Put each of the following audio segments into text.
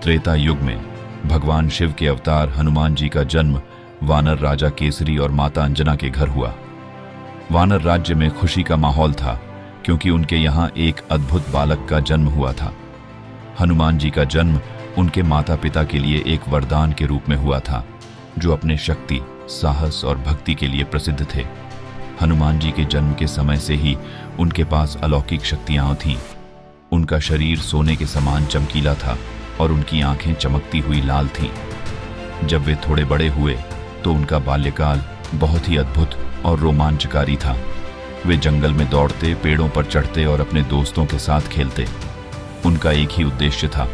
त्रेता युग में भगवान शिव के अवतार हनुमान जी का जन्म वानर राजा केसरी और माता अंजना के घर हुआ। वानर राज्य में खुशी का माहौल था क्योंकि उनके यहाँ एक अद्भुत बालक का जन्म हुआ था। हनुमान जी का जन्म उनके माता पिता के लिए एक वरदान के रूप में हुआ था, जो अपने शक्ति, साहस और भक्ति के लिए प्रसिद्ध थे। हनुमान जी के जन्म के समय से ही उनके पास अलौकिक शक्तियां थीं। उनका शरीर सोने के समान चमकीला था और उनकी आंखें चमकती हुई लाल थीं। जब वे थोड़े बड़े हुए तो उनका बाल्यकाल बहुत ही अद्भुत और रोमांचकारी था। वे जंगल में दौड़ते, पेड़ों पर चढ़ते और अपने दोस्तों के साथ खेलते। उनका एक ही उद्देश्य था,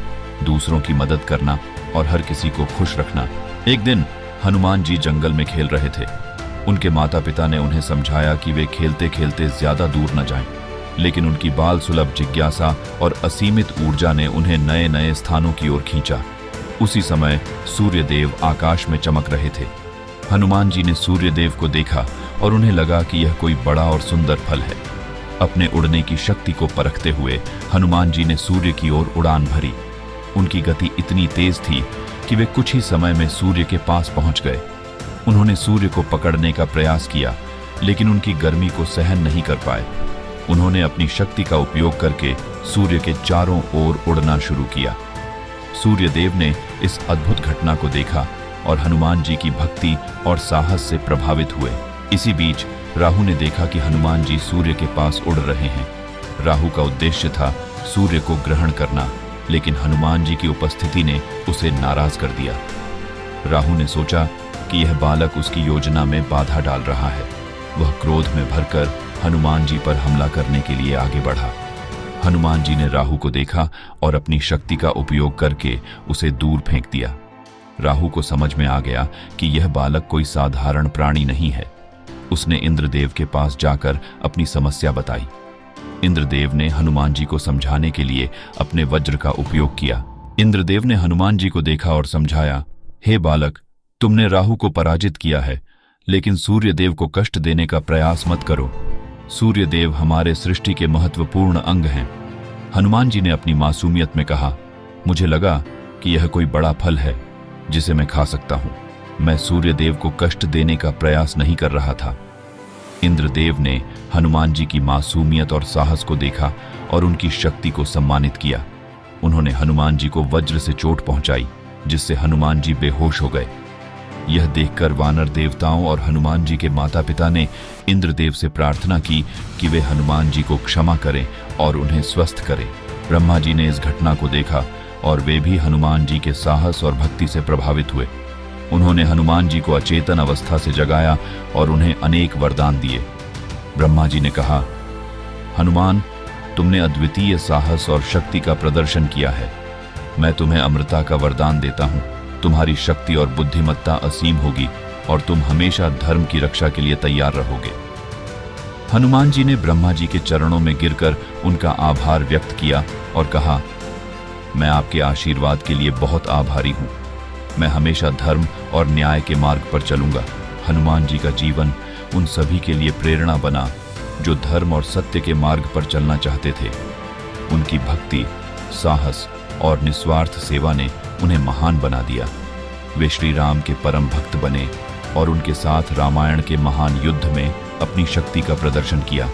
दूसरों की मदद करना और हर किसी को खुश रखना। एक दिन हनुमान जी जंगल में खेल रहे थे। उनके माता पिता ने उन्हें समझाया कि वे खेलते खेलते ज्यादा दूर न जाएं, लेकिन उनकी बाल सुलभ जिज्ञासा और असीमित ऊर्जा ने उन्हें नए नए स्थानों की ओर खींचा। उसी समय सूर्यदेव आकाश में चमक रहे थे। हनुमान जी ने सूर्यदेव को देखा और उन्हें लगा कि यह कोई बड़ा और सुंदर फल है। अपने उड़ने की शक्ति को परखते हुए हनुमान जी ने सूर्य की ओर उड़ान भरी। उनकी गति इतनी तेज थी कि वे कुछ ही समय में सूर्य के पास पहुंच गए। उन्होंने सूर्य को पकड़ने का प्रयास किया, लेकिन उनकी गर्मी को सहन नहीं कर पाए। उन्होंने अपनी शक्ति का उपयोग करके सूर्य के चारों ओर उड़ना शुरू किया। सूर्यदेव ने इस अद्भुत घटना को देखा और हनुमान जी की भक्ति और साहस से प्रभावित हुए। इसी बीच राहु ने देखा कि हनुमान जी सूर्य के पास उड़ रहे हैं। राहु का उद्देश्य था सूर्य को ग्रहण करना, लेकिन हनुमान जी की उपस्थिति ने उसे नाराज कर दिया। राहु ने सोचा कि यह बालक उसकी योजना में बाधा डाल रहा है। वह क्रोध में भरकर हनुमान जी पर हमला करने के लिए आगे बढ़ा। हनुमान जी ने राहु को देखा और अपनी शक्ति का उपयोग करके उसे दूर फेंक दिया। राहु को समझ में आ गया कि यह बालक कोई साधारण प्राणी नहीं है। उसने इंद्रदेव के पास जाकर अपनी समस्या बताई। इंद्रदेव ने हनुमान जी को समझाने के लिए अपने वज्र का उपयोग किया। इंद्रदेव ने हनुमान जी को देखा और समझाया, हे बालक, तुमने राहु को पराजित किया है, लेकिन सूर्यदेव को कष्ट देने का प्रयास मत करो। सूर्यदेव हमारे सृष्टि के महत्वपूर्ण अंग हैं। हनुमान जी ने अपनी मासूमियत में कहा, मुझे लगा कि यह कोई बड़ा फल है जिसे मैं खा सकता हूं। मैं सूर्यदेव को कष्ट देने का प्रयास नहीं कर रहा था। इंद्रदेव ने हनुमान जी की मासूमियत और साहस को देखा और उनकी शक्ति को सम्मानित किया। उन्होंने हनुमान जी को वज्र से चोट पहुंचाई, जिससे हनुमान जी बेहोश हो गए। यह देखकर वानर देवताओं और हनुमान जी के माता पिता ने इंद्रदेव से प्रार्थना की कि वे हनुमान जी को क्षमा करें और उन्हें स्वस्थ करें। ब्रह्मा जी ने इस घटना को देखा और वे भी हनुमान जी के साहस और भक्ति से प्रभावित हुए। उन्होंने हनुमान जी को अचेतन अवस्था से जगाया और उन्हें अनेक वरदान दिए। ब्रह्मा जी ने कहा, हनुमान, तुमने अद्वितीय साहस और शक्ति का प्रदर्शन किया है। मैं तुम्हें अमृता का वरदान देता हूं। तुम्हारी शक्ति और बुद्धिमत्ता असीम होगी और तुम हमेशा धर्म की रक्षा के लिए तैयार रहोगे। हनुमान जी ने ब्रह्मा जी के चरणों में गिरकर उनका आभार व्यक्त किया और कहा, मैं आपके आशीर्वाद के लिए बहुत आभारी हूं। मैं हमेशा धर्म और न्याय के मार्ग पर चलूंगा। हनुमान जी का जीवन उन सभी के लिए प्रेरणा बना जो धर्म और सत्य के मार्ग पर चलना चाहते थे। उनकी भक्ति, साहस और निस्वार्थ सेवा ने उन्हें महान बना दिया। वे श्री राम के परम भक्त बने और उनके साथ रामायण के महान युद्ध में अपनी शक्ति का प्रदर्शन किया।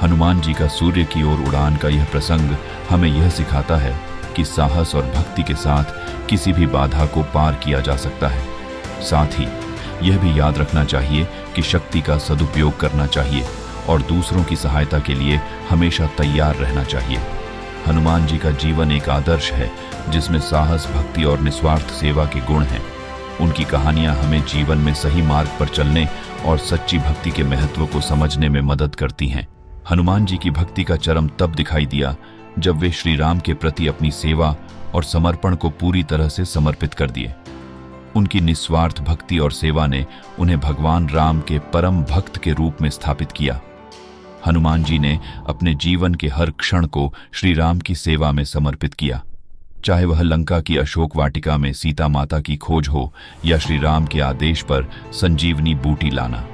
हनुमान जी का सूर्य की ओर उड़ान का यह प्रसंग हमें यह सिखाता है कि साहस और भक्ति के साथ किसी भी बाधा को पार किया जा सकता है। साथ ही यह भी याद रखना चाहिए कि शक्ति का सदुपयोग करना चाहिए और दूसरों की सहायता के लिए हमेशा तैयार रहना चाहिए। हनुमान जी का जीवन एक आदर्श है जिसमें साहस, भक्ति और निस्वार्थ सेवा के गुण हैं। उनकी कहानियां हमें जीवन में सही मार्ग पर चलने और सच्ची भक्ति के महत्व को समझने में मदद करती हैं। हनुमान जी की भक्ति का चरम तब दिखाई दिया जब वे श्री राम के प्रति अपनी सेवा और समर्पण को पूरी तरह से समर्पित कर दिए। उनकी निस्वार्थ भक्ति और सेवा ने उन्हें भगवान राम के परम भक्त के रूप में स्थापित किया। हनुमान जी ने अपने जीवन के हर क्षण को श्री राम की सेवा में समर्पित किया, चाहे वह लंका की अशोक वाटिका में सीता माता की खोज हो या श्री राम के आदेश पर संजीवनी बूटी लाना।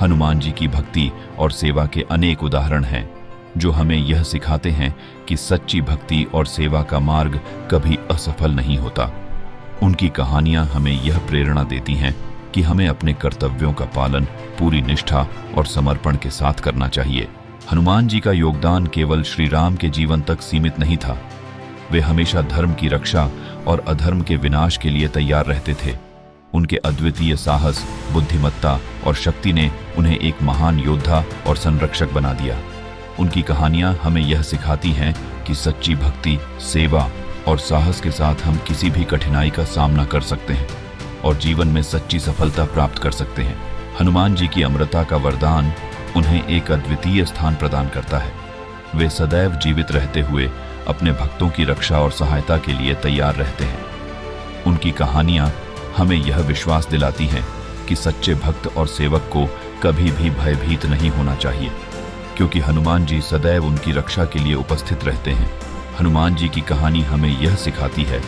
हनुमान जी की भक्ति और सेवा के अनेक उदाहरण हैं जो हमें यह सिखाते हैं कि सच्ची भक्ति और सेवा का मार्ग कभी असफल नहीं होता। उनकी कहानियां हमें यह प्रेरणा देती हैं कि हमें अपने कर्तव्यों का पालन पूरी निष्ठा और समर्पण के साथ करना चाहिए। हनुमान जी का योगदान केवल श्री राम के जीवन तक सीमित नहीं था। वे हमेशा धर्म की रक्षा और अधर्म के विनाश के लिए तैयार रहते थे। उनके अद्वितीय साहस, बुद्धिमत्ता और शक्ति ने उन्हें एक महान योद्धा और संरक्षक बना दिया। उनकी कहानियां हमें यह सिखाती हैं कि सच्ची भक्ति, सेवा और साहस के साथ हम किसी भी कठिनाई का सामना कर सकते हैं और जीवन में सच्ची सफलता प्राप्त कर सकते हैं। हनुमान जी की अमरता का वरदान उन्हें एक अद्वितीय स्थान प्रदान करता है। वे सदैव जीवित रहते हुए अपने भक्तों की रक्षा और सहायता के लिए तैयार रहते हैं। उनकी कहानियां हमें यह विश्वास दिलाती हैं कि सच्चे भक्त और सेवक को कभी भी भयभीत नहीं होना चाहिए, क्योंकि हनुमान जी सदैव उनकी रक्षा के लिए उपस्थित रहते हैं। हनुमान जी की कहानी हमें यह सिखाती है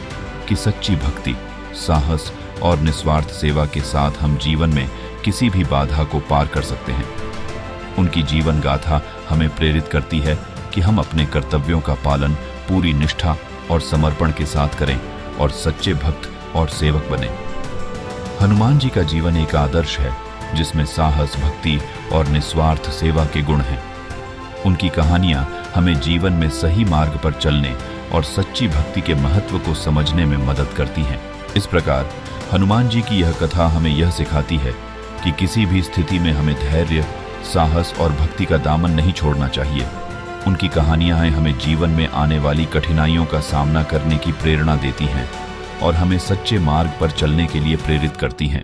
कि सच्ची भक्ति, साहस और निस्वार्थ सेवा के साथ हम जीवन में किसी भी बाधा को पार कर सकते हैं। उनकी जीवन गाथा हमें प्रेरित करती है कि हम अपने कर्तव्यों का पालन पूरी निष्ठा और समर्पण के साथ करें और सच्चे भक्त और सेवक बने। हनुमान जी का जीवन एक आदर्श है जिसमें साहस, भक्ति और निस्वार्थ सेवा के गुण हैं। उनकी कहानियां हमें जीवन में सही मार्ग पर चलने और सच्ची भक्ति के महत्व को समझने में मदद करती हैं। इस प्रकार हनुमान जी की यह कथा हमें यह सिखाती है कि किसी भी स्थिति में हमें धैर्य, साहस और भक्ति का दामन नहीं छोड़ना चाहिए। उनकी कहानियां हमें जीवन में आने वाली कठिनाइयों का सामना करने की प्रेरणा देती हैं और हमें सच्चे मार्ग पर चलने के लिए प्रेरित करती हैं।